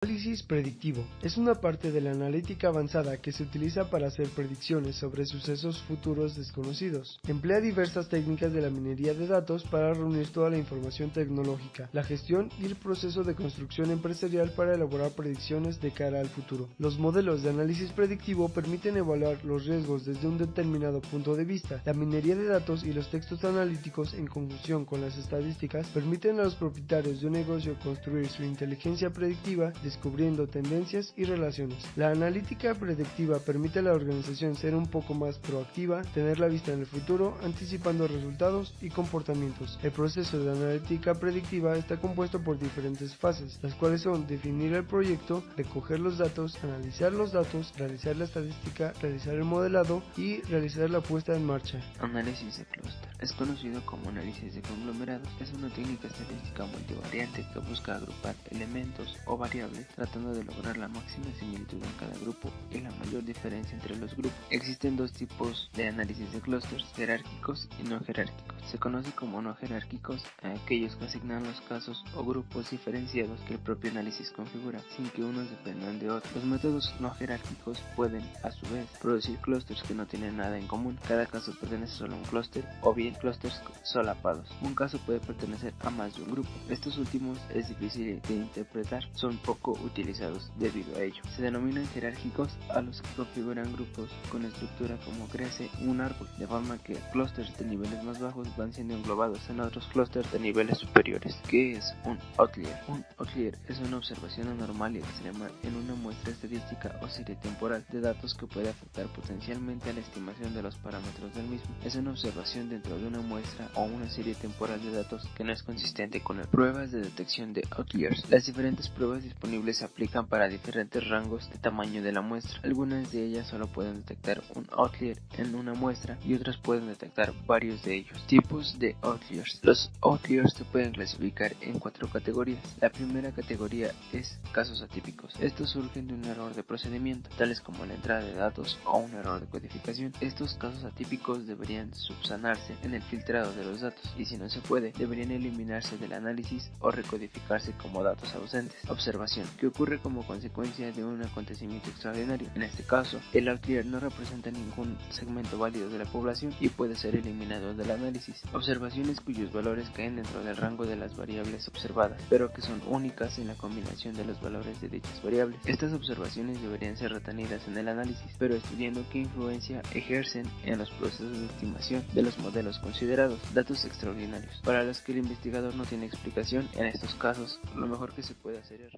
Análisis predictivo es una parte de la analítica avanzada que se utiliza para hacer predicciones sobre sucesos futuros desconocidos. Emplea diversas técnicas de la minería de datos para reunir toda la información tecnológica, la gestión y el proceso de construcción empresarial para elaborar predicciones de cara al futuro. Los modelos de análisis predictivo permiten evaluar los riesgos desde un determinado punto de vista. La minería de datos y los textos analíticos, en conjunción con las estadísticas, permiten a los propietarios de un negocio construir su inteligencia predictiva, descubriendo tendencias y relaciones. La analítica predictiva permite a la organización ser un poco más proactiva, tener la vista en el futuro, anticipando resultados y comportamientos. El proceso de analítica predictiva está compuesto por diferentes fases, las cuales son definir el proyecto, recoger los datos, analizar los datos, realizar la estadística, realizar el modelado y realizar la puesta en marcha. Análisis de clúster. Es conocido como análisis de conglomerados. Es una técnica estadística multivariante que busca agrupar elementos o variables tratando de lograr la máxima similitud en cada grupo y la mayor diferencia entre los grupos. Existen dos tipos de análisis de clústeres, jerárquicos y no jerárquicos. Se conoce como no jerárquicos a aquellos que asignan los casos o grupos diferenciados que el propio análisis configura, sin que unos dependan de otros. Los métodos no jerárquicos pueden, a su vez, producir clústeres que no tienen nada en común. Cada caso pertenece solo a un clúster o bien clústeres solapados. Un caso puede pertenecer a más de un grupo. Estos últimos es difícil de interpretar, son poco utilizados debido a ello. Se denominan jerárquicos a los que configuran grupos con estructura como crece un árbol, de forma que clústeres de niveles más bajos van siendo englobados en otros clústeres de niveles superiores. ¿Qué es un outlier? Un outlier es una observación anormal y extrema en una muestra estadística o serie temporal de datos que puede afectar potencialmente a la estimación de los parámetros del mismo. Es una observación dentro de una muestra o una serie temporal de datos que no es consistente con el. Pruebas de detección de outliers. Las diferentes pruebas disponibles se aplican para diferentes rangos de tamaño de la muestra. Algunas de ellas solo pueden detectar un outlier en una muestra y otras pueden detectar varios de ellos. Tipos de outliers. Los outliers se pueden clasificar en 4 categorías. La primera categoría es casos atípicos. Estos surgen de un error de procedimiento, tales como la entrada de datos o un error de codificación. Estos casos atípicos deberían subsanarse en el filtrado de los datos y si no se puede, deberían eliminarse del análisis o recodificarse como datos ausentes. Observación, que ocurre como consecuencia de un acontecimiento extraordinario. En este caso, el outlier no representa ningún segmento válido de la población y puede ser eliminado del análisis. Observaciones cuyos valores caen dentro del rango de las variables observadas, pero que son únicas en la combinación de los valores de dichas variables. Estas observaciones deberían ser retenidas en el análisis, pero estudiando qué influencia ejercen en los procesos de estimación de los modelos considerados. Datos extraordinarios, para los que el investigador no tiene explicación. En estos casos, lo mejor que se puede hacer es